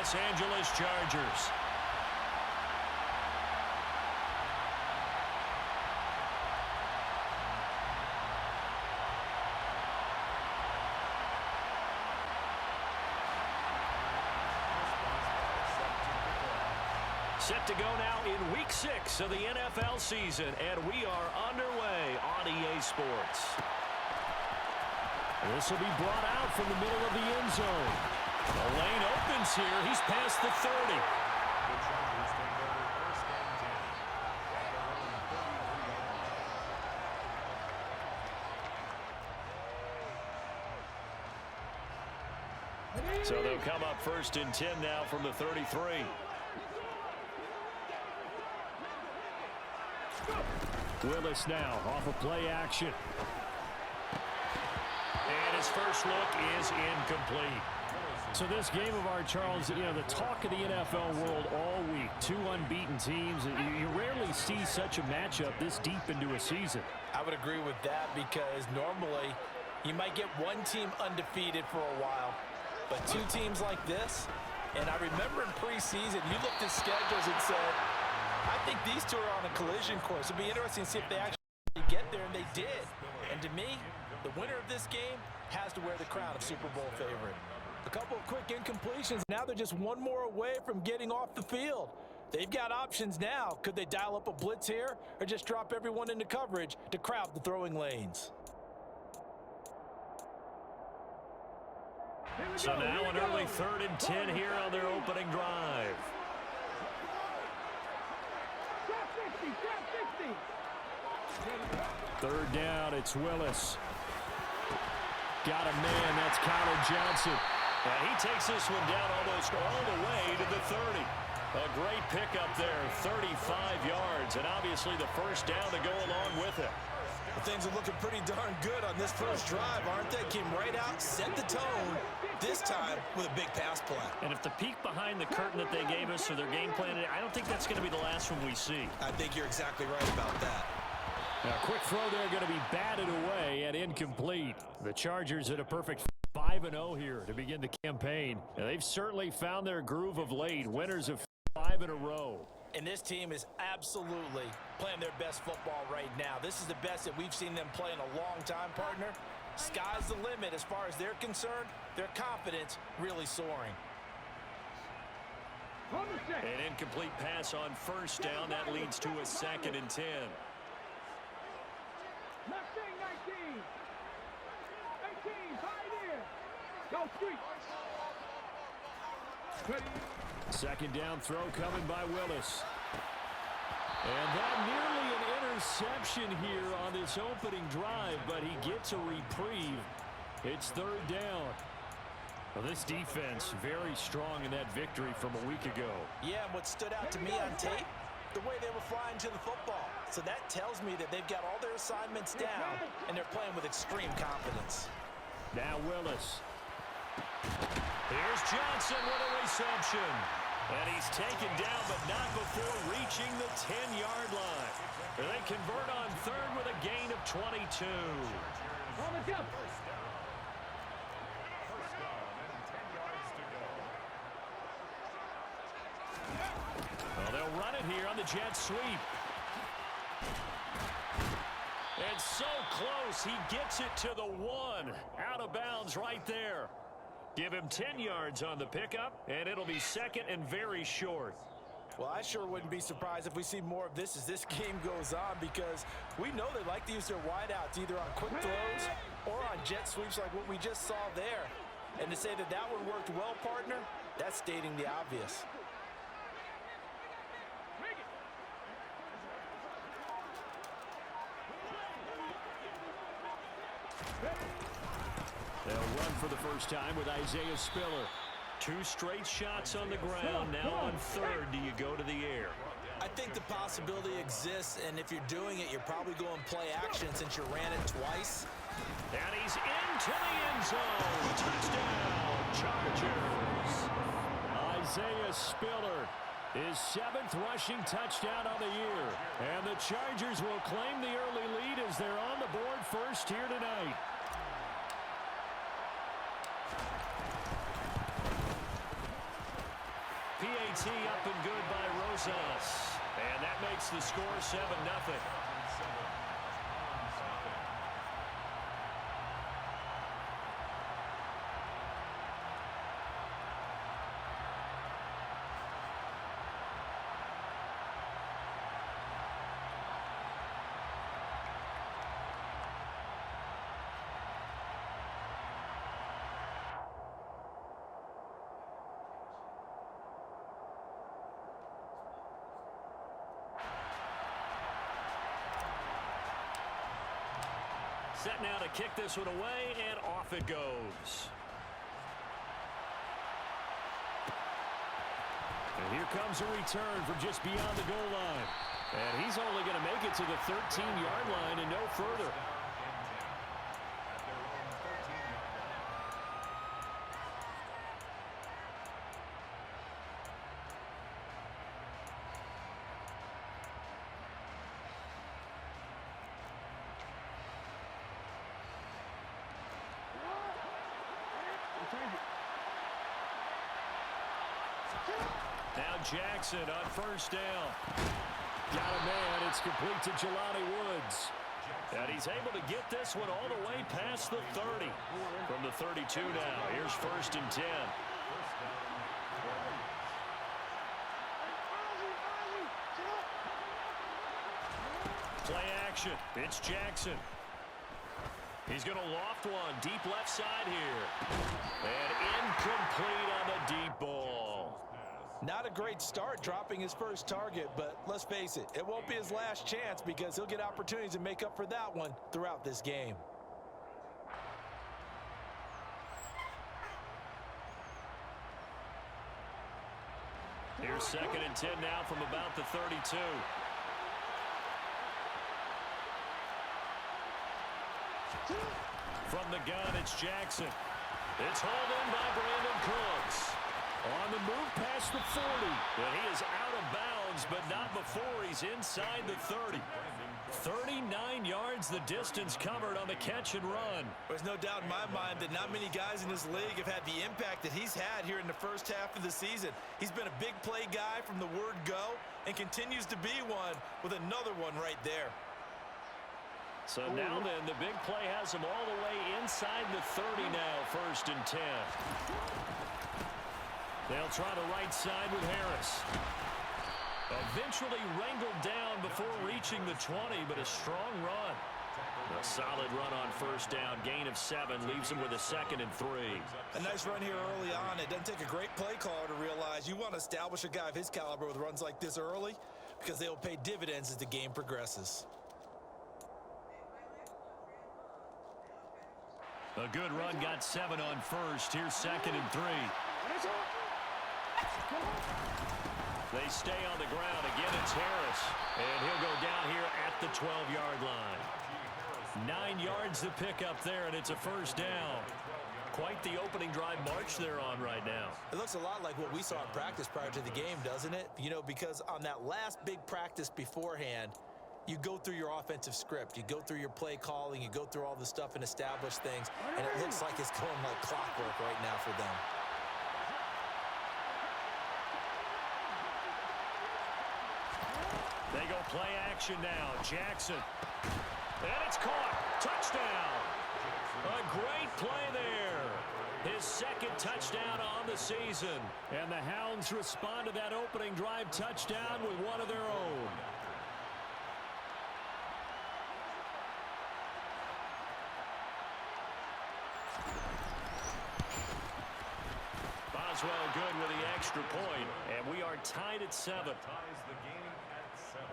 Los Angeles Chargers. Set to go now in Week 6 of the NFL season, and we are underway on EA Sports. This will be brought out from the middle of the end zone. The lane opens here. He's past the 30. So they'll come up 1st and 10 now from the 33. Willis now off of play action. And his first look is incomplete. So this game of our, Charles, you know, the talk of the NFL world all week. 2 unbeaten teams. You rarely see such a matchup this deep into a season. I would agree with that because normally you might get one team undefeated for a while, but 2 teams like this, and I remember in preseason you looked at schedules and said, I think these 2 are on a collision course. It'd be interesting to see if they actually get there, and they did. And to me, the winner of this game has to wear the crown of Super Bowl favorite. A couple of quick incompletions. Now they're just one more away from getting off the field. They've got options now. Could they dial up a blitz here or just drop everyone into coverage to crowd the throwing lanes? So now an early 3rd and 10 here on their opening drive. Third down, it's Willis. Got a man, that's Connor Johnson. And he takes this one down almost all the way to the 30. A great pickup there, 35 yards, and obviously the first down to go along with it. Well, things are looking pretty darn good on this first drive, aren't they? Came right out, set the tone, this time with a big pass play. And if the peek behind the curtain that they gave us or their game plan, I don't think that's going to be the last one we see. I think you're exactly right about that. Now, a quick throw there going to be batted away and incomplete. The Chargers at a perfect 5-0 here to begin the campaign. Now, they've certainly found their groove of late, winners of 5 in a row. And this team is absolutely playing their best football right now. This is the best that we've seen them play in a long time, partner. Sky's the limit as far as they're concerned. Their confidence really soaring. An incomplete pass on first down. That leads to a 2nd and 10. Second down throw coming by Willis. And that nearly an interception here on this opening drive, but he gets a reprieve. It's 3rd down. Well, this defense very strong in that victory from a week ago. Yeah, and what stood out to me on tape, the way they were flying to the football. So that tells me that they've got all their assignments down, and they're playing with extreme confidence. Now Willis. Here's Johnson with a reception. And he's taken down, but not before reaching the 10-yard line. They convert on 3rd with a gain of 22. Well, they'll run it here on the jet sweep. And so close, he gets it to the 1. Out of bounds right there. Give him 10 yards on the pickup, and it'll be 2nd and very short. Well, I sure wouldn't be surprised if we see more of this as this game goes on, because we know they like to use their wideouts either on quick throws or on jet sweeps like what we just saw there. And to say that that one worked well, partner, that's stating the obvious. They'll run for the first time with Isaiah Spiller. 2 straight shots on the ground. Now on 3rd, do you go to the air? I think the possibility exists, and if you're doing it, you're probably going play action since you ran it twice. And he's into the end zone. Touchdown, Chargers. Isaiah Spiller, his 7th rushing touchdown on the year. And the Chargers will claim the early lead as they're on the board first here tonight. PAT up and good by Rosas. And that makes the score 7-0. Set now to kick this one away, and off it goes. And here comes a return from just beyond the goal line. And he's only going to make it to the 13-yard line and no further. Now Jackson on first down. Got a man. It's complete to Jelani Woods. And he's able to get this one all the way past the 30. From the 32 now. Here's 1st and 10. Play action. It's Jackson. He's going to loft one. Deep left side here. And incomplete on the deep ball. Not a great start dropping his first target, but let's face it, it won't be his last chance because he'll get opportunities to make up for that one throughout this game. Here's 2nd and 10 now from about the 32. From the gun, it's Jackson. It's hauled in by Brandon Cooks. On the move past the 40. And he is out of bounds, but not before he's inside the 30. 39 yards the distance covered on the catch and run. There's no doubt in my mind that not many guys in this league have had the impact that he's had here in the first half of the season. He's been a big play guy from the word go and continues to be one with another one right there. So now then, the big play has him all the way inside the 30 now, 1st and 10. They'll try the right side with Harris. Eventually wrangled down before reaching the 20, but a strong run. A solid run on 1st down. Gain of 7 leaves him with a 2nd and 3. A nice run here early on. It doesn't take a great play caller to realize you want to establish a guy of his caliber with runs like this early because they will pay dividends as the game progresses. A good run, got 7 on 1st. Here's 2nd and 3. They stay on the ground. Again, it's Harris. And he'll go down here at the 12-yard line. 9 yards to pick up there, and it's a 1st down. Quite the opening drive march they're on right now. It looks a lot like what we saw in practice prior to the game, doesn't it? You know, because on that last big practice beforehand, you go through your offensive script. You go through your play calling. You go through all the stuff and establish things. And it looks like it's going like clockwork right now for them. They go play action now. Jackson. And it's caught. Touchdown. A great play there. His 2nd touchdown on the season. And the Hounds respond to that opening drive touchdown with one of their own. Boswell good with the extra point, and we are tied at 7. Ties the game at 7.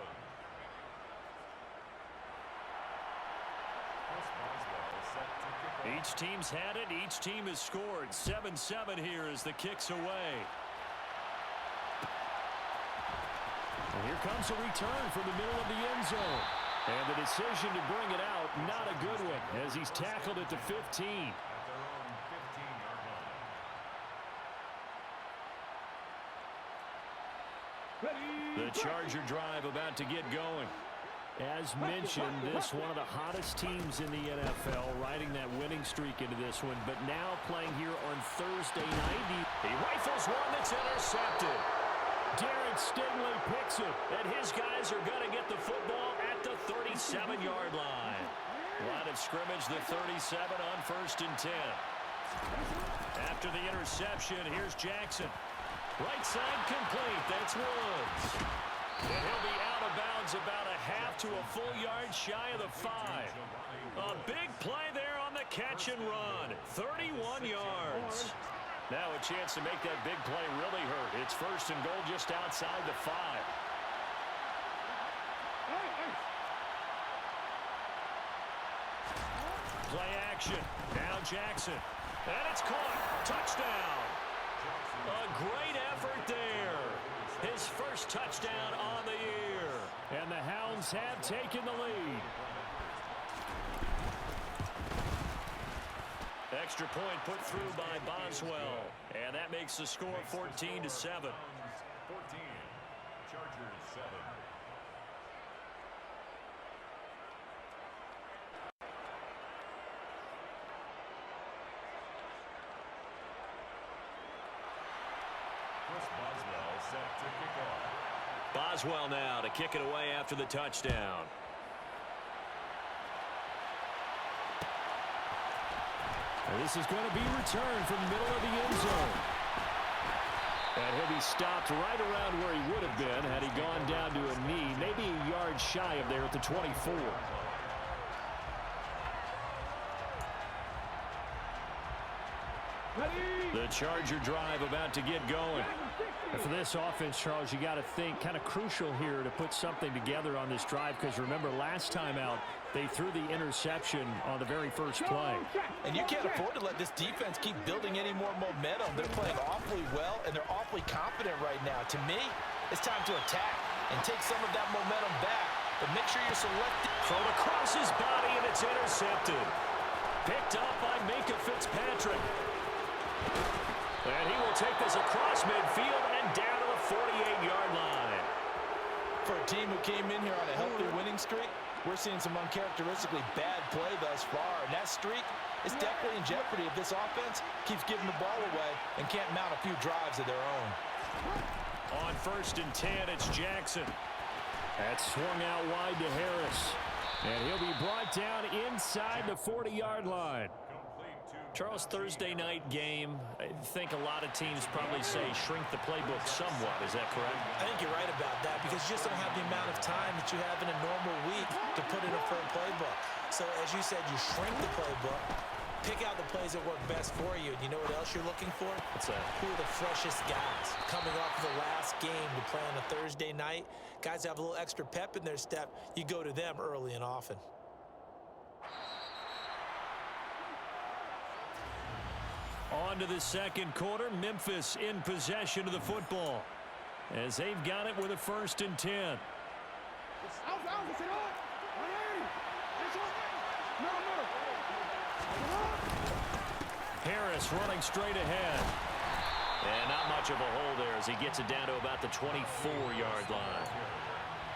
Each team's had it. Each team has scored. 7-7 here as the kick's away. And here comes a return from the middle of the end zone. And the decision to bring it out, not a good one, as he's tackled at the 15. The Charger drive about to get going. As mentioned, this one of the hottest teams in the NFL, riding that winning streak into this one, but now playing here on Thursday night. He rifles one that's intercepted. Darren Stingley picks it, and his guys are going to get the football at the 37-yard line. Line of scrimmage, the 37 on 1st and 10. After the interception, here's Jackson. Right side complete. That's Woods. And he'll be out of bounds about a half to a full yard shy of the 5. A big play there on the catch and run. 31 yards. Now a chance to make that big play really hurt. It's 1st and goal just outside the 5. Play action. Now Jackson. And it's caught. Touchdown. A great effort there. His first touchdown on the year. And the Hounds have taken the lead. Extra point put through by Boswell. And that makes the score 14-7. 14. Chargers 7. Chris Boswell set to kick off. Boswell now to kick it away after the touchdown. This is going to be returned from the middle of the end zone. And he'll be stopped right around where he would have been had he gone down to a knee, maybe a yard shy of there at the 24. The Charger drive about to get going. And for this offense, Charles, you got to think kind of crucial here to put something together on this drive, because remember last time out they threw the interception on the very first play. And you can't afford to let this defense keep building any more momentum. They're playing awfully well, and they're awfully confident right now. To me, it's time to attack and take some of that momentum back. But make sure you're selecting. Thrown across his body, and it's intercepted. Picked up by Minka Fitzpatrick. And he will take this across midfield and down to the 48-yard line. For a team who came in here on a healthy winning streak, we're seeing some uncharacteristically bad play thus far. And that streak is definitely in jeopardy if this offense keeps giving the ball away and can't mount a few drives of their own. On 1st and 10, it's Jackson. That's swung out wide to Harris. And he'll be brought down inside the 40-yard line. Charles, Thursday night game, I think a lot of teams probably say shrink the playbook somewhat. Is that correct? I think you're right about that, because you just don't have the amount of time that you have in a normal week to put in a full playbook. So as you said, you shrink the playbook, pick out the plays that work best for you. And you know what else you're looking for? What's that? Who are the freshest guys coming off the last game to play on a Thursday night? Guys have a little extra pep in their step. You go to them early and often. On to the second quarter. Memphis in possession of the football as they've got it with a 1st and 10. Harris running straight ahead. And not much of a hole there as he gets it down to about the 24-yard line.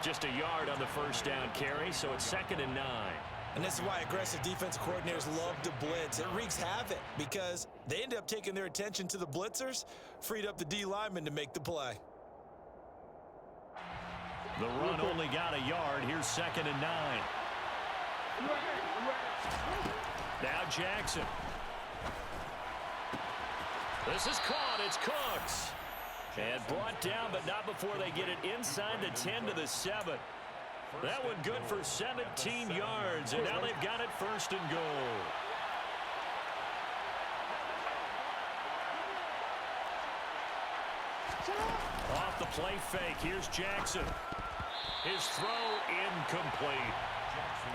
Just a yard on the first down carry, so it's 2nd and 9. And this is why aggressive defensive coordinators love to blitz. It wreaks havoc because they end up taking their attention to the blitzers, freed up the D lineman to make the play. The run only got a yard. Here's 2nd and 9. Now Jackson. This is caught. It's Cooks. And brought down, but not before they get it inside the 10 to the 7. That one good for 17 yards, and now they've got it 1st and goal. Off the play fake, here's Jackson. His throw incomplete.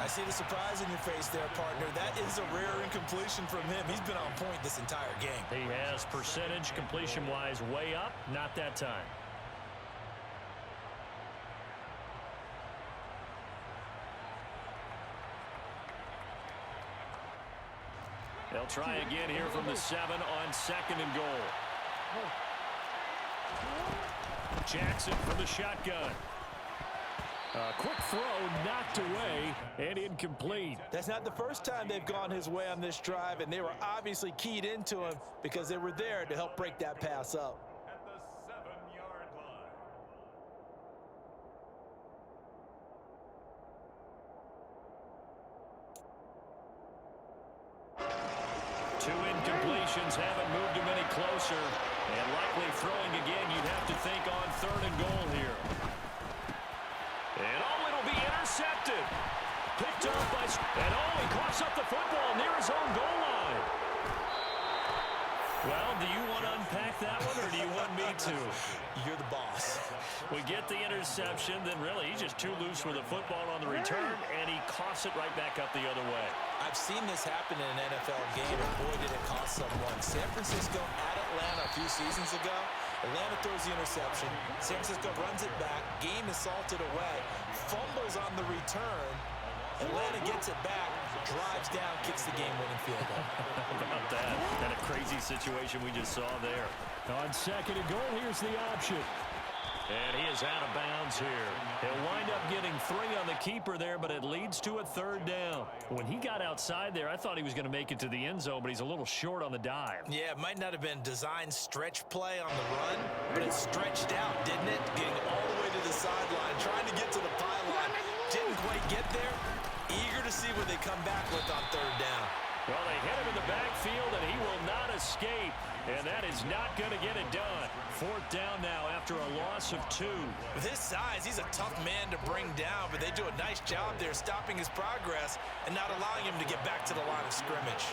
I see the surprise in your face there, partner. That is a rare incompletion from him. He's been on point this entire game. He has percentage completion-wise way up, not that time. They'll try again here from the 7 on 2nd and goal. Jackson from the shotgun. A quick throw knocked away and incomplete. That's not the first time they've gone his way on this drive, and they were obviously keyed into him because they were there to help break that pass up. At the 7-yard line. 2 incompletions haven't moved him any closer. And likely throwing again, you'd have to think on 3rd and goal here. And it'll be intercepted. Picked up by... And he coughs up the football near his own goal line. Well, do you want to unpack that one, or do you want me to? You're the boss. We get the interception, then really he's just too loose with the football on the return, and he coughs it right back up the other way. I've seen this happen in an NFL game, and boy, did it cost someone. San Francisco at Atlanta a few seasons ago. Atlanta throws the interception. San Francisco runs it back. Game is salted away. Fumbles on the return. Atlanta gets it back, drives down, kicks the game-winning field goal. How about that? And a crazy situation we just saw there. On 2nd and goal, here's the option. And he is out of bounds here. He'll wind up getting 3 on the keeper there, but it leads to a 3rd down. When he got outside there, I thought he was going to make it to the end zone, but he's a little short on the dive. Yeah, it might not have been designed stretch play on the run, but it stretched out, didn't it? Getting all the way to the sideline, trying to get to the pylon. Didn't quite get there. Eager to see what they come back with on 3rd down. Well, they hit him in the backfield, and he will not escape. And that is not going to get it done. 4th down now after a loss of 2. With his size, he's a tough man to bring down, but they do a nice job there stopping his progress and not allowing him to get back to the line of scrimmage.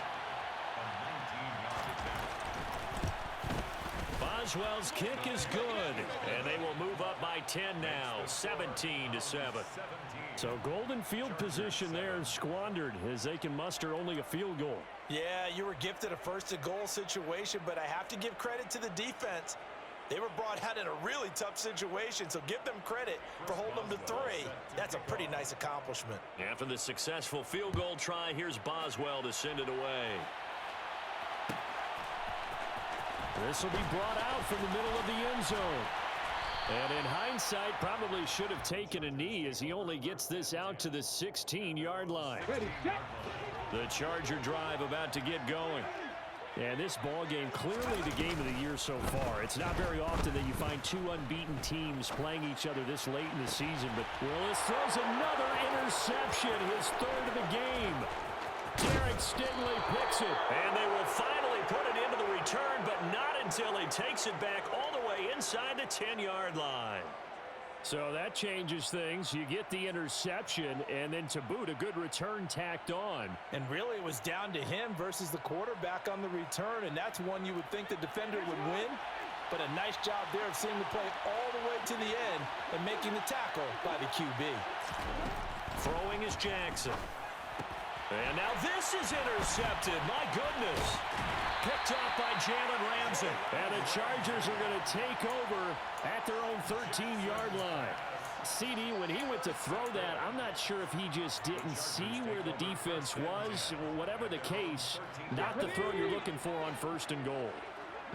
Boswell's kick is good, and they will move up by 10 now, 17-7. So golden field position there squandered as they can muster only a field goal. Yeah, you were gifted a 1st and goal situation, but I have to give credit to the defense. They were brought out in a really tough situation, so give them credit for holding them to 3. That's a pretty nice accomplishment. After the successful field goal try, here's Boswell to send it away. This will be brought out from the middle of the end zone. And in hindsight, probably should have taken a knee as he only gets this out to the 16-yard line. The Charger drive about to get going. And this ball game, clearly the game of the year so far. It's not very often that you find 2 unbeaten teams playing each other this late in the season. But Willis throws another interception, his 3rd of the game. Derek Stingley picks it, and they will finally put it into the return, but not until he takes it back all the way inside the 10-yard line. So that changes things. You get the interception, and then to boot, a good return tacked on. And really, it was down to him versus the quarterback on the return, and that's one you would think the defender would win. But a nice job there of seeing the play all the way to the end and making the tackle by the QB. Throwing is Jackson. And now this is intercepted. My goodness. Picked off by Jalen Ramsey. And the Chargers are going to take over at their own 13-yard line. CD, when he went to throw that, I'm not sure if he just didn't see where the defense was. Whatever the case, not the throw you're looking for on 1st and goal.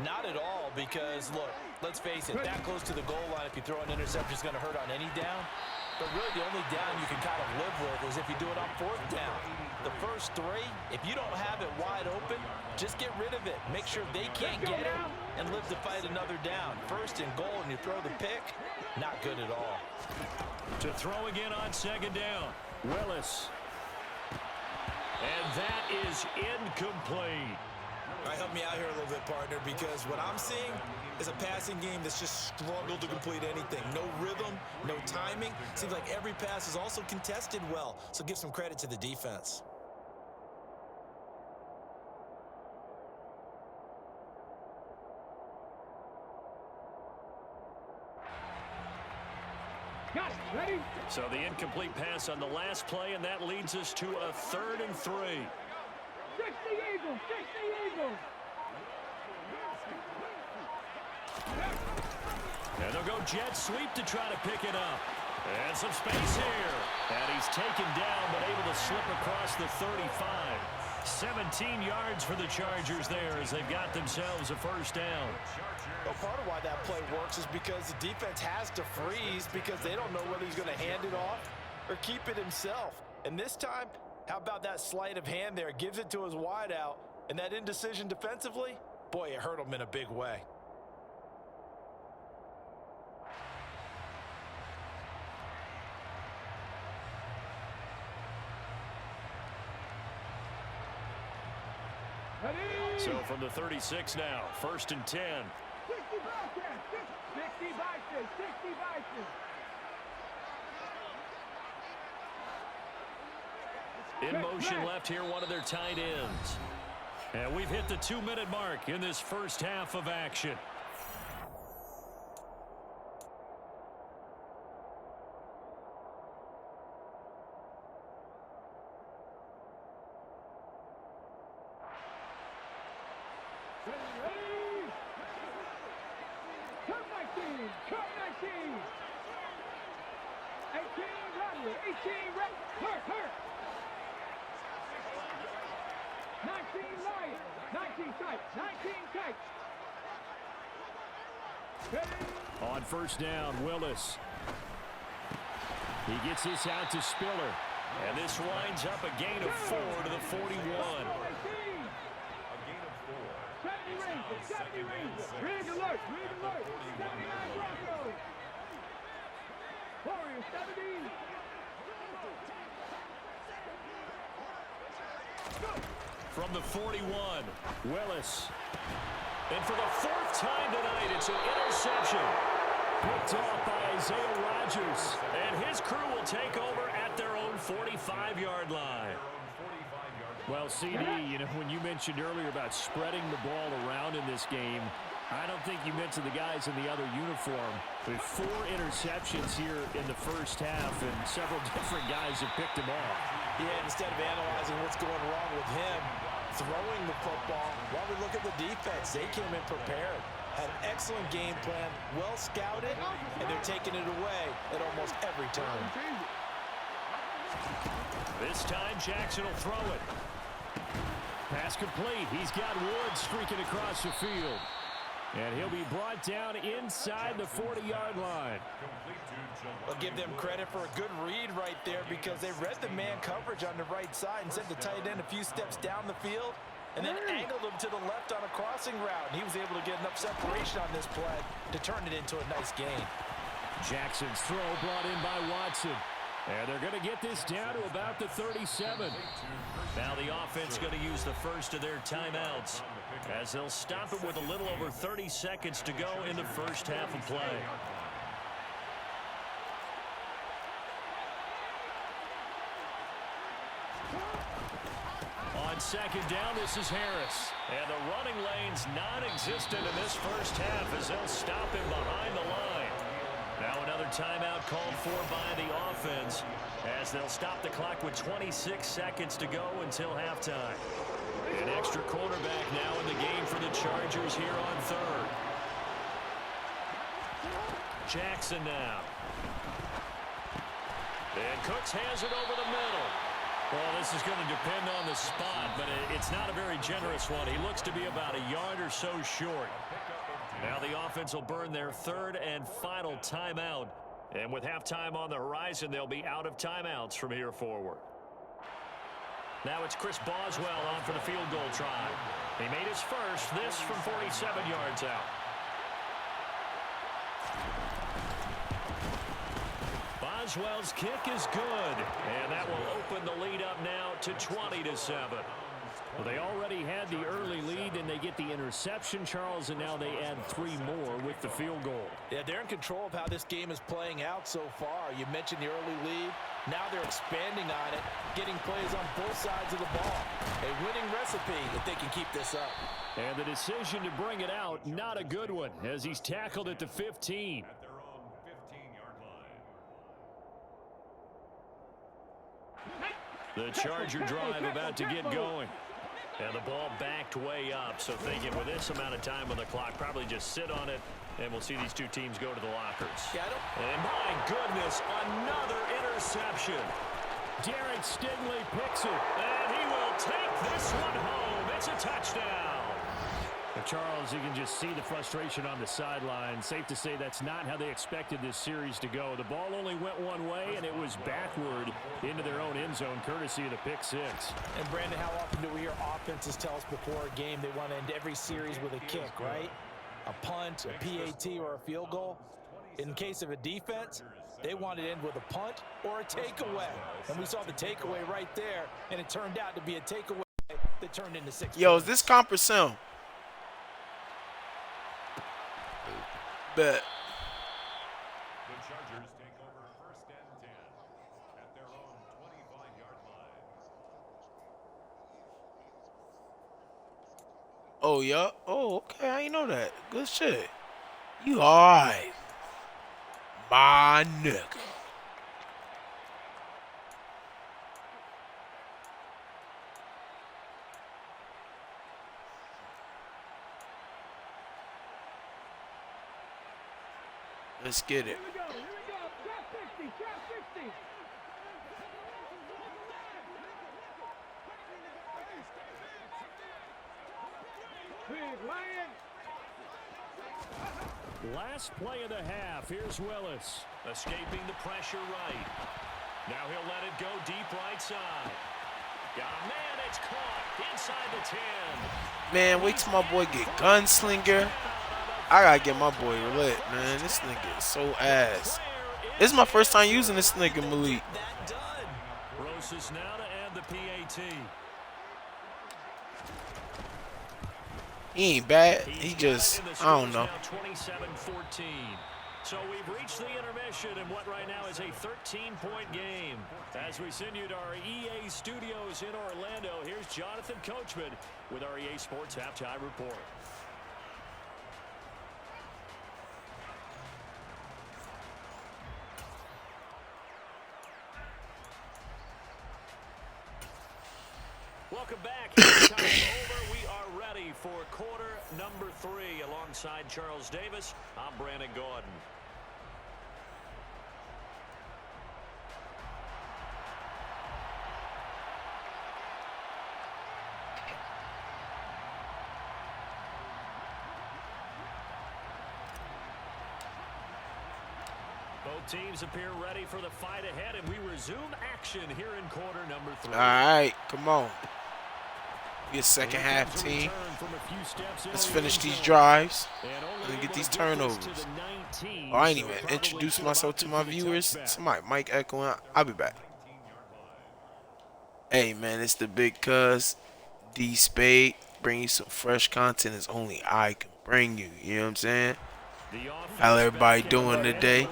Not at all, because, look, let's face it, that close to the goal line, if you throw an interception, is going to hurt on any down. But really, the only down you can kind of live with is if you do it on 4th down. The first 3, if you don't have it wide open, just get rid of it. Make sure they can't get it and live to fight another down. 1st and goal, and you throw the pick, not good at all. To throw again on 2nd down, Willis. And that is incomplete. All right, help me out here a little bit, partner, because what I'm seeing is a passing game that's just struggled to complete anything. No rhythm, no timing. Seems like every pass is also contested well, so give some credit to the defense. Ready? So the incomplete pass on the last play, and that leads us to a 3rd and 3. 60 Eagles, 60 Eagles. And they'll go jet sweep to try to pick it up. And some space here. And he's taken down, but able to slip across the 35. 17 yards for the Chargers there as they've got themselves a 1st down. Well, part of why that play works is because the defense has to freeze because they don't know whether he's going to hand it off or keep it himself. And this time, how about that sleight of hand there? Gives it to his wideout, and that indecision defensively, boy, it hurt him in a big way. So from the 36 now, 1st and 10. 60 boxes, 60 boxes. In motion left here, one of their tight ends. And we've hit the 2-minute mark in this first half of action. Cut 19. 18 Rodney, 18 Red, hurt. 19 Lion, 19 tight, 19 tight. On first down, Willis. He gets this out to Spiller. And this winds up a gain of 4 to the 41. A gain of 4. 70 Rangers. Red alert. 79 Broncos. Warriors 70. From the 41, Willis. And for the 4th time tonight, it's an interception. Picked off by Isaiah Rodgers. And his crew will take over at their own 45-yard line. Well, CD, you know, when you mentioned earlier about spreading the ball around in this game, I don't think you mentioned the guys in the other uniform. With 4 interceptions here in the first half, and several different guys have picked him off. Yeah, instead of analyzing what's going wrong with him throwing the football, while we look at the defense, they came in prepared. Had an excellent game plan, well scouted, and they're taking it away at almost every turn. This time, Jackson will throw it. Pass complete. He's got Wood streaking across the field. And he'll be brought down inside the 40-yard line. I'll give them credit for a good read right there because they read the man coverage on the right side and sent the tight end a few steps down the field and then angled him to the left on a crossing route. And he was able to get enough separation on this play to turn it into a nice gain. Jackson's throw brought in by Watson. And they're going to get this down to about the 37. Now the offense going to use the first of their timeouts as they'll stop it with a little over 30 seconds to go in the first half of play. On second down, this is Harris. And the running lane's non-existent in this first half as they'll stop him behind the line. Now another timeout called for by the offense as they'll stop the clock with 26 seconds to go until halftime. An extra quarterback now in the game for the Chargers here on third. Jackson now. And Cooks has it over the middle. Well, this is going to depend on the spot, but it's not a very generous one. He looks to be about a yard or so short. Now the offense will burn their third and final timeout. And with halftime on the horizon, they'll be out of timeouts from here forward. Now it's Chris Boswell on for the field goal try. He made his first, this from 47 yards out. Boswell's kick is good, and that will open the lead up now to 20-7. Well, they already had the early lead, and they get the interception, Charles, and now they add 3 more with the field goal. Yeah, they're in control of how this game is playing out so far. You mentioned the early lead. Now they're expanding on it, getting plays on both sides of the ball. A winning recipe if they can keep this up. And the decision to bring it out, not a good one, as he's tackled at the 15. At their own 15-yard line. The Charger drive about to get going. And the ball backed way up, so thinking with this amount of time on the clock, probably just sit on it, and we'll see these two teams go to the lockers. And my goodness, another interception. Derek Stingley picks it, and he will take this one home. It's a touchdown. But Charles, you can just see the frustration on the sideline. Safe to say that's not how they expected this series to go. The ball only went one way, and it was backward into their own end zone, courtesy of the pick six. And Brandon, how often do we hear offenses tell us before a game they want to end every series with a kick, right? A punt, a PAT, or a field goal. In case of a defense, they want to end with a punt or a takeaway. And we saw the takeaway right there, and it turned out to be a takeaway that turned into 6 Yo, is points. this conference sound? Bet. The Chargers take over 1st and 10 at their own 25-yard line. Oh, yeah. Oh, okay. I ain't know that. Good shit. You alright. My nigga. Let's get it. Here we go. Here we go. Trap 60. Trap 60. Big Lion. Last play of the half. Here's Willis. Escaping the pressure right. Now he'll let it go deep right side. Got a man. It's caught inside the 10. Man, wait till my boy get gunslinger. I gotta get my boy lit, man. This nigga is so ass. This is my first time using this nigga, Malik. That done. Rosas now to add the PAT. He ain't bad. He's He got just, it, and the I don't score's know. now 27-14. So we've reached the intermission in what right now is a 13-point game. As we send you to our EA studios in Orlando, here's Jonathan Coachman with our EA Sports Halftime Report. Welcome back. Halftime over. We are ready for quarter number 3. Alongside Charles Davis, I'm Brandon Gordon. Both teams appear ready for the fight ahead, and we resume action here in quarter number 3. All right, come on. Be a second half team. Let's finish these drives and get these turnovers. Oh, I ain't even introduced myself to my viewers. Somebody mic echoing. I'll be back. Hey, man, it's the big cuz D Spade. Bring you some fresh content as only I can bring you. You know what I'm saying? How everybody doing today?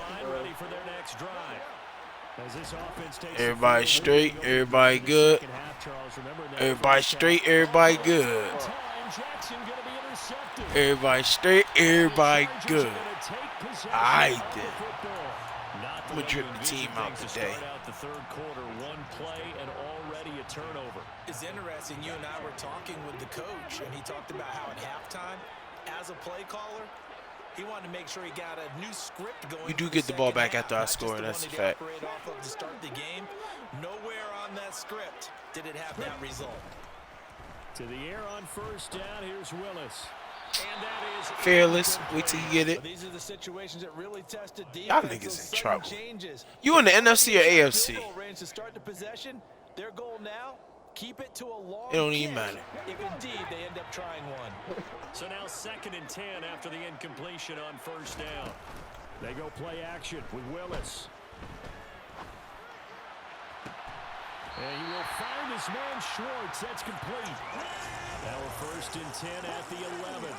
Everybody straight, everybody good. Everybody straight, everybody good. Everybody straight, everybody good. Alright then. I'm gonna drip the team out today. The third quarter, one play and already a turnover. It's interesting. You and I were talking with the coach, and he talked about how at halftime, as a play caller, he wanted to make sure he got a new script going. We do get the ball back after I score. That's a fact. Off of to start the game. Nowhere on that script did it have that result. To the air on first down. Here's Willis. And that is Fearless. Wait till you get it. These are the situations that really tested defense. Y'all niggas in trouble. Changes. You in the NFC or AFC? Range to start the possession. Their goal now, keep it to a long It don't even kick, matter. if indeed they end up trying one. So now 2nd and 10 after the incompletion on first down. They go play action with Willis. And he will find his man Schwartz. That's complete. Now 1st and 10 at the 11.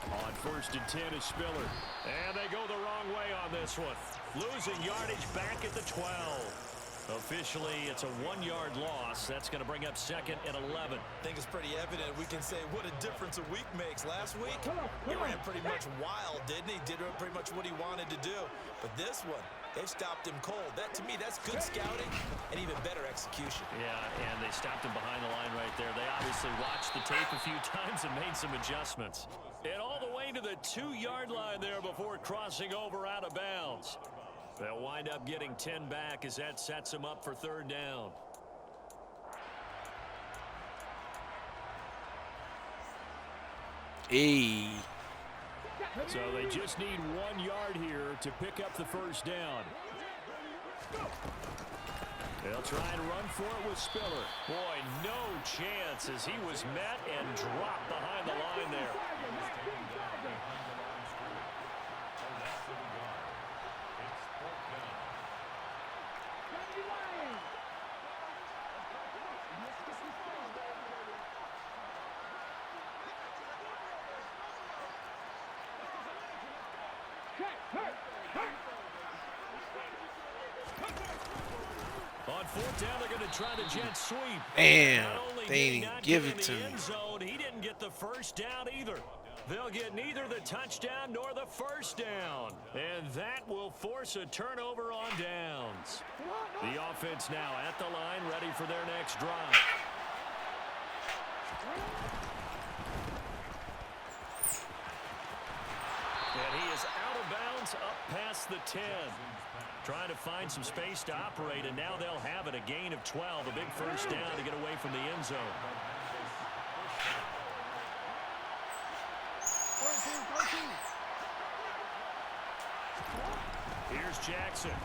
On 1st and 10 is Spiller. And they go the wrong way on this one. Losing yardage back at the 12. Officially, it's a 1-yard loss. That's going to bring up 2nd and 11. I think it's pretty evident. We can say what a difference a week makes. Last week, he ran pretty much wild, didn't he? Did pretty much what he wanted to do. But this one, they've stopped him cold. That, to me, that's good scouting and even better execution. Yeah, and they stopped him behind the line right there. They obviously watched the tape a few times and made some adjustments. And all the way to the 2-yard line there before crossing over out of bounds. They'll wind up getting 10 back as that sets them up for 3rd down. Hey. So they just need 1 yard here to pick up the first down. They'll try and run for it with Spiller. Boy, no chance as he was met and dropped behind the line there. On fourth down, they're going to try the jet sweep. Damn, Not only they did he didn't not give get it in to the me. end zone, he didn't get the first down either. They'll get neither the touchdown nor the first down. And that will force a turnover on downs. The offense now at the line, ready for their next drive. And he is out of bounds up past the 10. Trying to find some space to operate, and now they'll have it. A gain of 12, a big first down to get away from the end zone. Here's Jackson.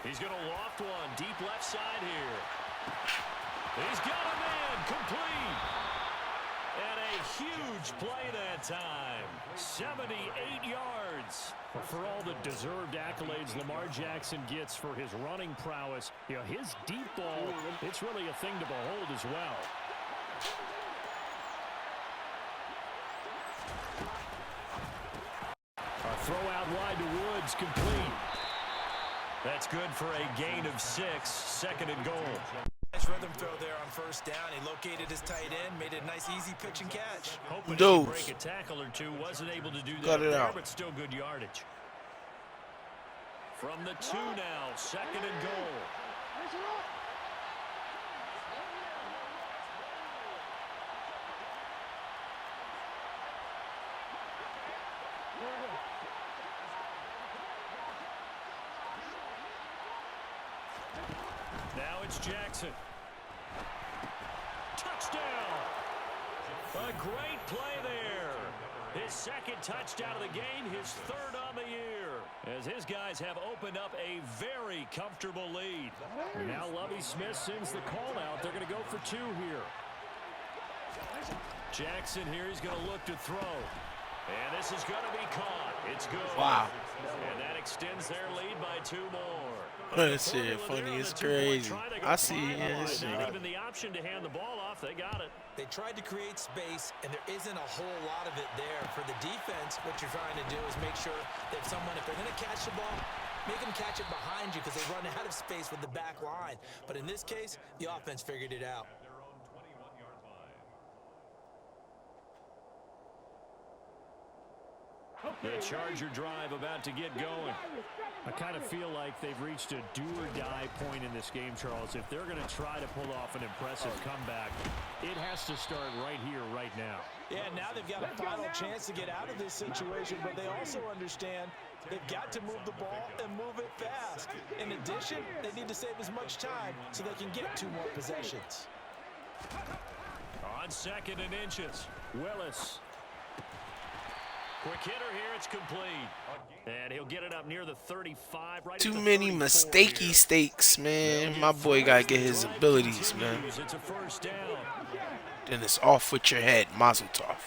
He's going to loft one deep left side here. He's got a man complete. And a huge play that time. 78 yards. For all the deserved accolades Lamar Jackson gets for his running prowess, you know, his deep ball, it's really a thing to behold as well. A throw out wide to Woods, complete. That's good for a gain of 6, second and goal. Nice rhythm throw there on first down. He located his tight end, made it a nice easy pitch and catch. Hoping he could break a tackle or two, wasn't able to do that there, but still good yardage. From the 2 now, second and goal. Now it's Jackson. Touchdown! A great play there. His second touchdown of the game, his third on the year. As his guys have opened up a very comfortable lead. And now Lovie Smith sends the call out. They're going to go for 2 here. Jackson here, he's going to look to throw. And this is going to be caught. It's good. Wow. And that extends their lead by 2 more. That shit funny. It's crazy. I see it. Not even the option to hand the ball off. They got it. They tried to create space, and there isn't a whole lot of it there. For the defense, what you're trying to do is make sure that if they're going to catch the ball, make them catch it behind you because they run out of space with the back line. But in this case, the offense figured it out. The Charger drive about to get going. I kind of feel like they've reached a do-or-die point in this game, Charles. If they're going to try to pull off an impressive comeback, it has to start right here, right now. Yeah, now they've got a final chance to get out of this situation, but they also understand they've got to move the ball and move it fast. In addition, they need to save as much time so they can get 2 more possessions. On second and inches, Willis. Quick hitter here, it's complete. And he'll get it up near the 35. Right Too many mistakey stakes, man. My boy got to get his abilities, man. It's a first down. Then it's off with your head, Mazel Tov.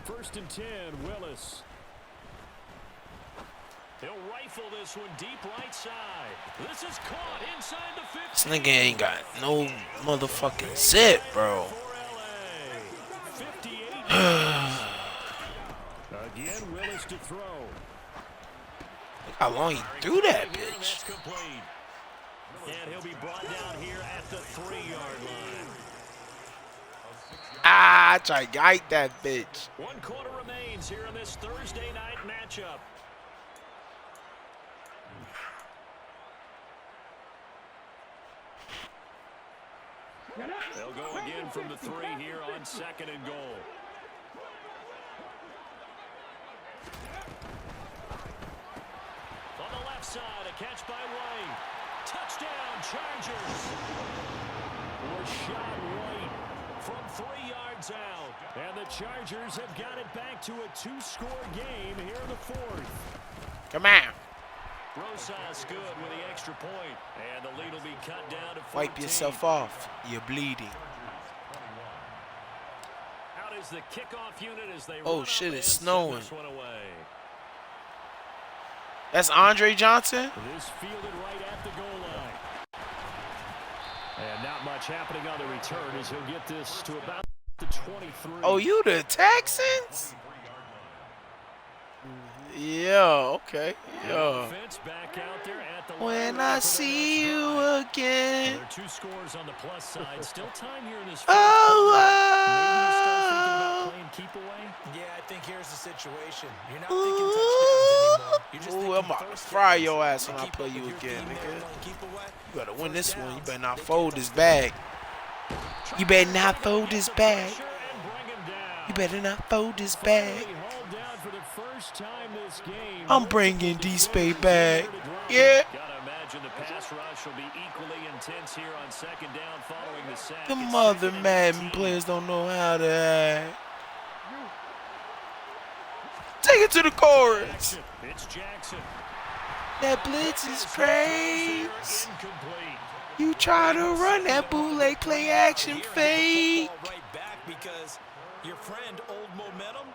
First and 10, Willis. He'll rifle this one deep right side. This is caught inside the 50. This nigga ain't got no motherfucking zip, bro. Again, Willis to throw. Look how long he threw that bitch. And he'll be brought down here at the 3-yard line. Ah, I tried to guide that bitch. 1 quarter remains here in this Thursday night matchup. They'll go again from the 3 here on second and goal. On the left side, a catch by White. Touchdown, Chargers. Rashad White from 3 yards out. And the Chargers have got it back to a 2-score game here in the 4th. Come on. Rosas good with the extra point. And the lead will be cut down to 14. Wipe yourself off. You're bleeding. Out is the kickoff unit as they Oh shit, it's snowing. Away. That's Andre Johnson? This fielded right at the goal line. And not much happening on the return as he'll get this to about the 23. Oh, you the Texans? Yeah, okay. Yeah. Offense back out there at the When line I for see their next you drive. again. There are 2 scores on the plus side. Still time here in this first Oh, quarter. Maybe you start thinking about playing keep away. Yeah, I think here's the situation. You're not thinking touchdowns anymore. You're just ooh, thinking I'm about to first fry downs. your ass To when I keep play up you with your again, team there nigga. playing keep away. You better win this one. You First better downs, not they fold get this those bag. You better not Trying to fold get this the bag. pressure and bring him down. You better not fold this bag. Finally hauled down for the first time this game. I'm bringing Multiple D-Spade defenders back. in there to drop Yeah. him. Gotta imagine the pass rush will be equally intense here on second down following the sack. The It's mother second and Madden 18. players don't know how to act. Take it to the chorus. It's Jackson. That blitz is praise. Incomplete. You try to run that bootleg play action Here, fake. get the football right back because your friend, Old Momentum,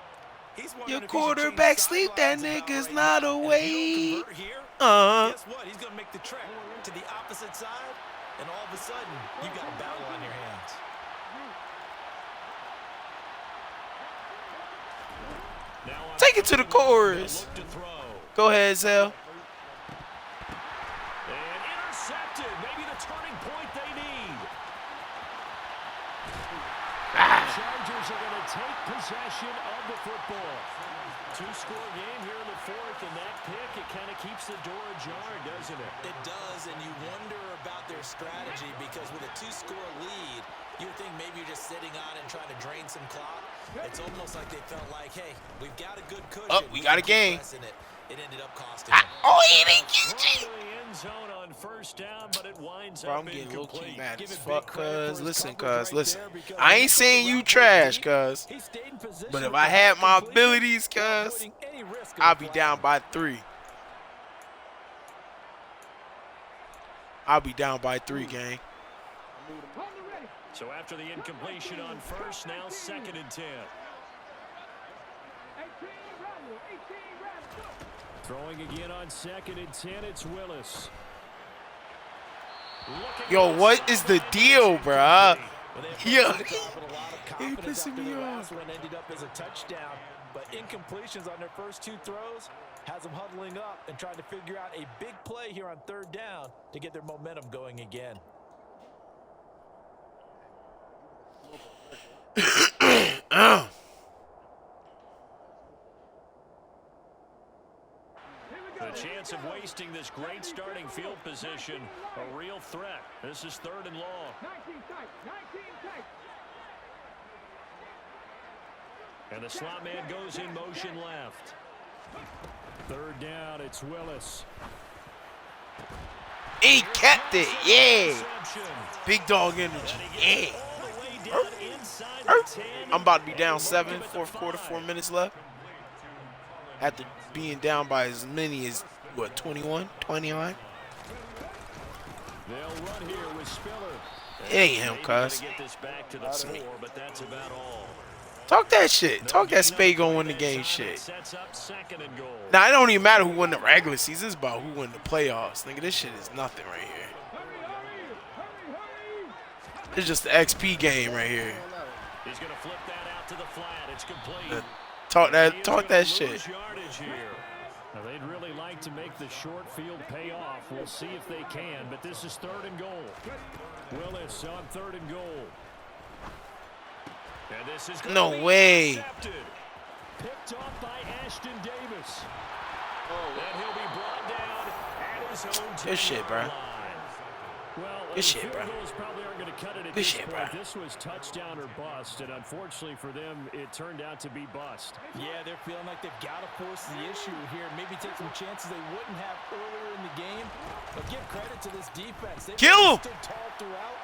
he's wondering Your if he should quarterback change sleep, that sidelines about nigga's right not now. And if you awake. don't convert here, guess what? He's going to make the trek to the opposite side, and all of a sudden, you've got a battle on your hands. Now on Take it to the third and long, chorus. they'll look to throw. Go ahead, Zell. And intercepted. Maybe the turning point they need. The Chargers are going to take possession of the football. 2-score game here in the fourth, and that pick, it kind of keeps the door ajar, doesn't it? It does, and you wonder about their strategy because with a 2-score lead, you would think maybe you're just sitting on it and trying to drain some clock. It's almost like they felt like, hey, we've got a good cushion. Oh, we got a can keep game. pressing it. It ended up costing them. Oh, he didn't get Throw you. to the end zone on first down, but it winds Bro, up I'm getting low-key incomplete. mad Give as it fuck, big credit cuz. for his Listen, coverage cuz, right listen. there because I he ain't took saying the you route trash, deep. cuz. He stayed in position But if with I the had my completion abilities, while cuz, avoiding any risk of I'll a be flag. down by 3. I'll be down by 3, gang. So after the incompletion on first, now 2nd and 10. Throwing again on 2nd and 10, it's Willis. Yo, what is the deal, bruh? Yeah. He He pissing me off. One ended up as a touchdown, but incompletions on their first 2 throws has them huddling up and trying to figure out a big play here on 3rd down to get their momentum going again. The chance of wasting this great starting field position, a real threat. This is 3rd and long. 19 tight, 19 tight. And the slot man goes in motion left. 3rd down, it's Willis. He kept it, yeah. Interception. Big dog energy, yeah. All the way down inside the 10. I'm about to be down 7, 4th quarter, 4 minutes left. After being down by as many as, what, 21, 29? They'll run here with Spiller. It ain't him, Maybe cuz. gonna get this back to the 4, but that's about all. Talk that shit. Talk that Spade gonna win the game shit. Sets up 2nd and goal. Now, it don't even matter who won the regular season. It's about who won the playoffs. Nigga, this shit is nothing right here. It's just the XP game right here. He's going to flip that out to the flat. It's complete. Talk He is that gonna shit. lose yardage here. Now, they'd really like to make the short field pay off. We'll see if they can, but this is 3rd and goal. Willis on 3rd and goal. And this is No gonna be way. intercepted. Picked off by Ashton Davis. And he'll be brought down at his own Good shit, 10-yard bro. line. Well, Good shit, field bro. goals probably aren't going to cut it at Good this shit, point. bro. This was touchdown or bust, and unfortunately for them, it turned out to be bust. Yeah, they're feeling like they've got to force the issue here. Maybe take some chances they wouldn't have earlier in the game. But give credit to this defense. They've Kill him. stood tall throughout,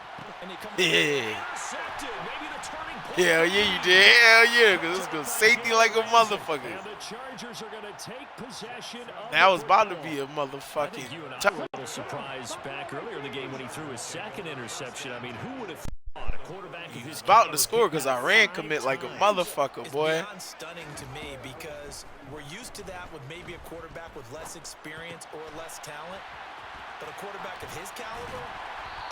and they come Yeah. Intercepted. Maybe the turning point. Hell yeah, you did. Hell yeah, because it's going to safety like a motherfucker. And the Chargers are going to take possession of That the was about to football. be a I motherfucking. think you and I were a little surprised back earlier in the game when he threw his 2nd interception. I mean, who would have thought a quarterback of his About caliber to score picked because up Iran 5 commit like a times? motherfucker, It's boy. beyond stunning to me because we're used to that with maybe a quarterback with less experience or less talent. But a quarterback of his caliber,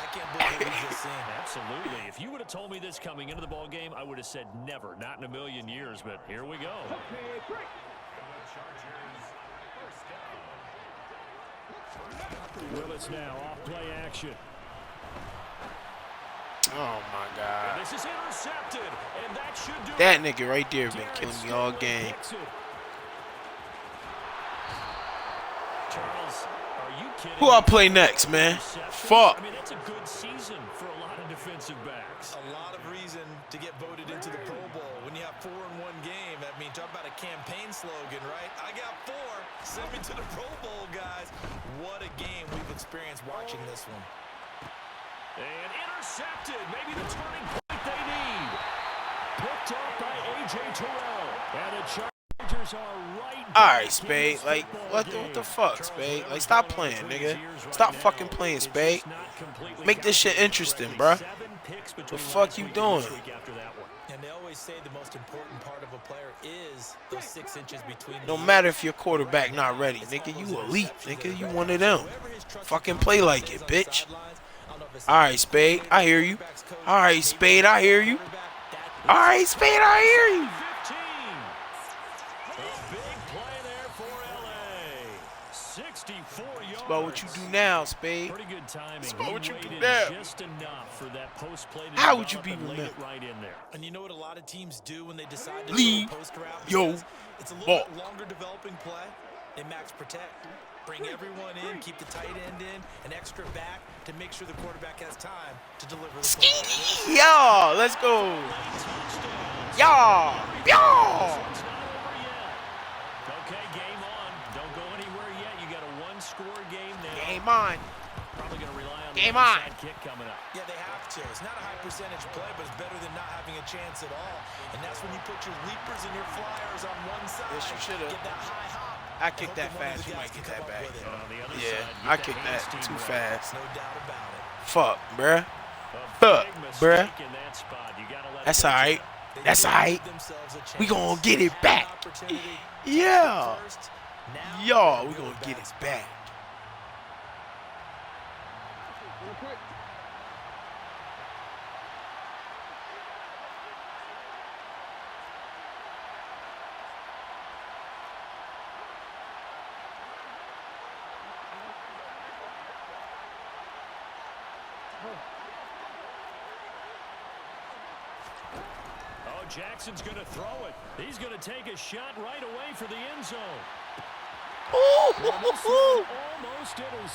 I can't believe what we just seen. Absolutely. If you would have told me this coming into the ball game, I would have said never, not in a million years. But here we go. Willis now off play action. Oh my God. And this is intercepted, and that should do That nigga right there been killing me all game. Charles, are you kidding? Who I play next, man? Fuck. I mean, that's a good season for a lot of defensive backs. A lot of reason to get voted into the Pro Bowl. When you have 4 in one game, I mean, talk about a campaign slogan, right? I got 4. Send me to the Pro Bowl, guys. What a game we've experienced watching this one. And intercepted. Maybe the turning point they need. Picked off by A.J. Terrell. And the Chargers are right. All right, Spade. Like, what the fuck, Spade? Like, stop playing, nigga. Stop fucking playing, Spade. Make this shit interesting, bruh. The fuck you doing? And they always say the most important part of a player is those 6 inches between. No matter if your quarterback not ready, nigga. You elite, nigga. You one of them. Fucking play like it, bitch. All right, Spade. I hear you. All right, Spade. I hear you. All right, Spade. I hear you. It's about what you do now, Spade. It's about what you do now. How would you be remembered? And you know what a lot of teams do when they decide to Leave post route? yo It's a little ball. bit longer developing play. They max protect. Bring everyone in, keep the tight end in, an extra back to make sure the quarterback has time to deliver the football. Y'all, let's go. Y'all. Y'all. Okay, game on. Don't go anywhere yet. You got a one-score game now. Game on. Probably going to rely on Game the on. onside kick coming up. Yeah, they have to. It's not a high percentage play, but it's better than not having a chance at all. And that's when you put your leapers and your flyers on one side. Yes, you should have. Get that high hop. I kicked that fast. You might get that back. And on the other Yeah, side, I get kicked the that too Hastings fast. No doubt about it. Fuck, bruh. Fuck, bruh. bruh. That's all right. That's all right. We gonna get it back. Yeah. Y'all, we gonna get it back. Oh, Jackson's going to throw it. He's going to take a shot right away for the end zone. Ooh, Almost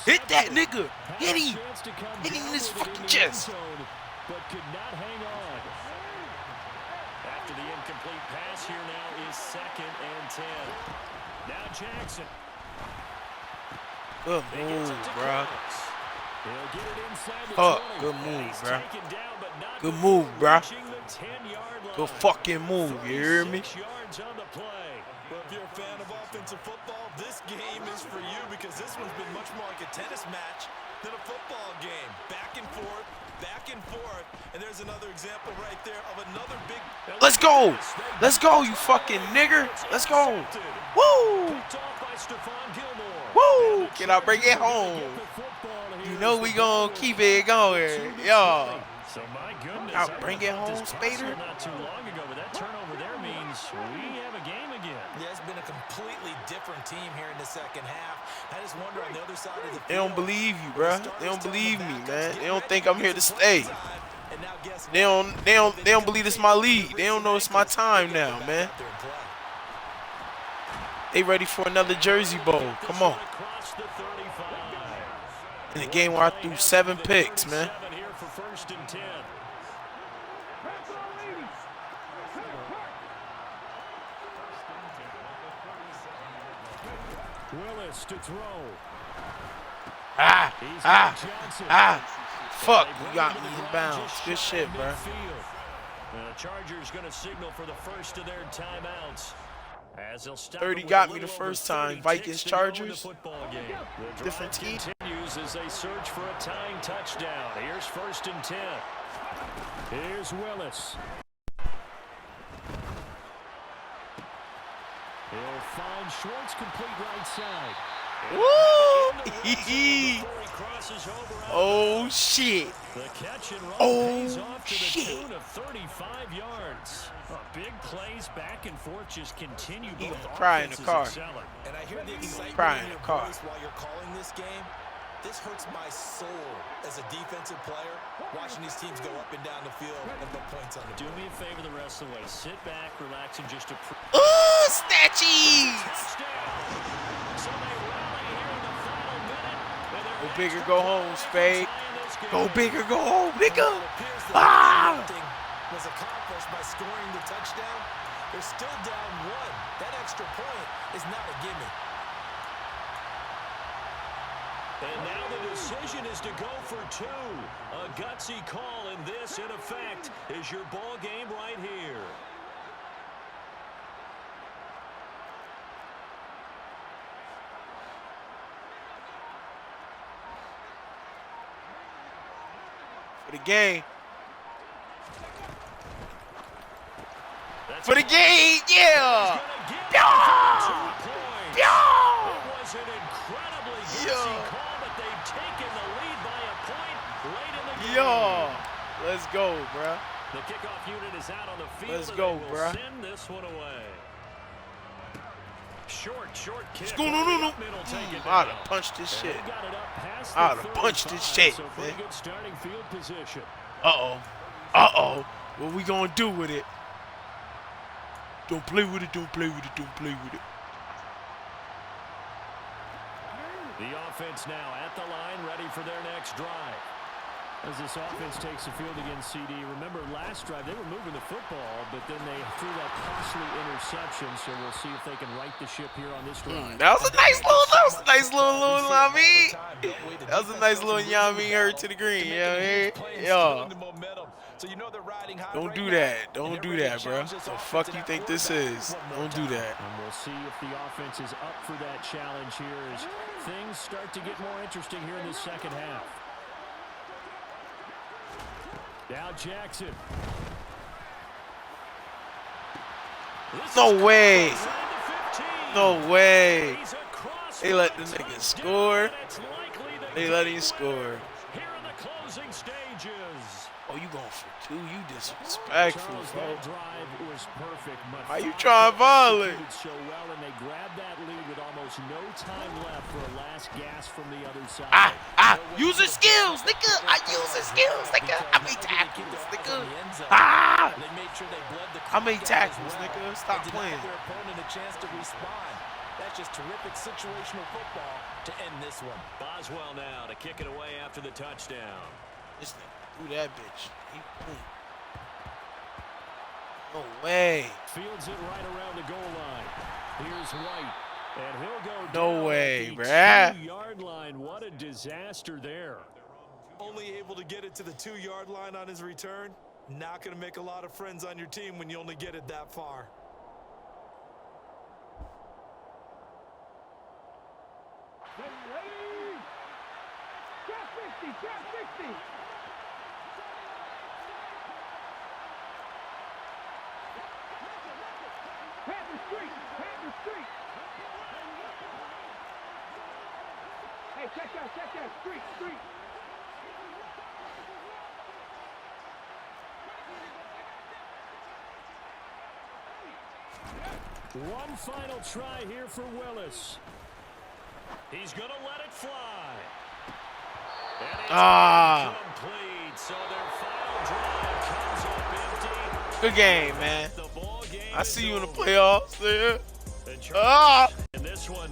hit that intercepted. nigga. Hit him. Chance to come Hit him in down his with it fucking in the chest. end zone, but could not hang on. After the incomplete pass, here now is 2nd and 10. Now Jackson. Good He gets move, it to bro. Cox. He'll get it inside the Fuck, 20. good move, He's bro. taken down, but not Good before move, bro. reaching the 10-yard line. Good fucking move, you hear me? 36 yards on the play. Well, if you're a fan of offensive football, this game is for you because this one's been much more like a tennis match than a football game. Back and forth, and there's another example right there of another big... Let's go. Let's go, you fucking nigger. Let's go. Woo. Picked off by Stephon Gilmore. Woo. Can I bring it home? You know we gonna keep it going. Yo. So my goodness, I'll I bring thought it home, this possible Spader. Not too long ago, but that turnover there means we have a game again. Yeah, it's been a completely different team here in the second half. I just wonder on the other side of the field. They don't believe you, bruh. They don't believe me, man. They don't think I'm here to stay. They don't believe it's my league. They don't know it's my time now, man. They ready for another Jersey Bowl. Come on. Across the 35. In a game where I threw 7 picks, man. 7 here for 1st and 10. Willis to throw. Fuck, you got me in bounds. Good shit, bro. The Chargers going to signal for the first of their timeouts. As they'll stop 30 it with got a me the little first over 30 time. Vikings, ticks to go in the Chargers. football game. The Different drive team. continues as they search for a tying touchdown. Here's 1st and 10. Here's Willis. He'll find Schwartz complete right side. Woo! Before he crosses over. Oh, shit. The catch and run pays Oh, off to the shit. tune of 35 yards. Big plays back and forth just continue. He Both gonna cry in the offenses car. excelling. And I hear the excitement cry in in your the car. voice while you're calling this game. This hurts my soul as a defensive player, watching these teams go up and down the field and put points on the Do board. me a favor the rest of the way. Sit back, relax, and just appreciate. Ooh, snatchies. Touchdown. So they rally here in the final minute. And they're Go big or extra go home, points Spade. tying this game. Go big or go home, nigga. It appears that Ah! nothing was accomplished by scoring the touchdown. They're still down one. That extra point is not a gimme. And now the decision is to go for two. A gutsy call, and this, in effect, is your ball game right here. For the game. That's For the game, yeah. Yeah! Yeah. It was an incredibly gutsy Yeah. call, but they've taken the lead by a point late in the game. Yo. Let's go, bruh. The kickoff unit is out on the field. Let's and go, they will bruh. send this one away. Short kick. No. Middle, take it I'd down. have punched this And shit. they got it up past the I'd have punched this 35, shit, so pretty man. good starting field position. Uh-oh. What we gonna do with it? Don't play with it, don't play with it, don't play with it. The offense now at the line, ready for their next drive. As this offense takes the field against CD, remember last drive they were moving the football, but then they threw that costly interception, so we'll see if they can right the ship here on this drive. That was a nice little, Yami. That was a nice little Yami hurt to the green, you know what I mean? Yo. Don't do that. Don't do that, bro. The fuck you think this is? Don't do that. And we'll see if the offense is up for that challenge here as things start to get more interesting here in the second half. Now Jackson. No way. Inside the 15. No way. He's across They let the the nigga touchdown, score. and it's likely They let him score. Here in the closing stages. Oh, you going for two? You disrespectful, Charles, bro. that drive was perfect. but Why you Fox trying to violate? executed so well, and they grabbed that lead with almost no time left for a last gasp from the other side. Use his skills, nigga. I use his skills, nigga. I made tackles, nigga. They made sure they bled the I made clock out as tackles, well nigga. Stop and playing. denied their opponent a chance to respond. That's just terrific situational football to end this one. Boswell now to kick it away after the touchdown. This nigga threw that bitch. No way. Fields it right around the goal line. Here's White. And he'll go No down way, at the bruh. 2-yard line. What a disaster there. Only able to get it to the 2-yard line on his return. Not going to make a lot of friends on your team when you only get it that far. Ready? Trap 60, trap 60. Panther Street, Panther Street. Hey, check that, street. One final try here for Willis. He's going to let it fly. And it's incomplete. So their final drive comes up empty. Good game, man. The ball game I is see you in the over. playoffs, man. And Charles, in this one,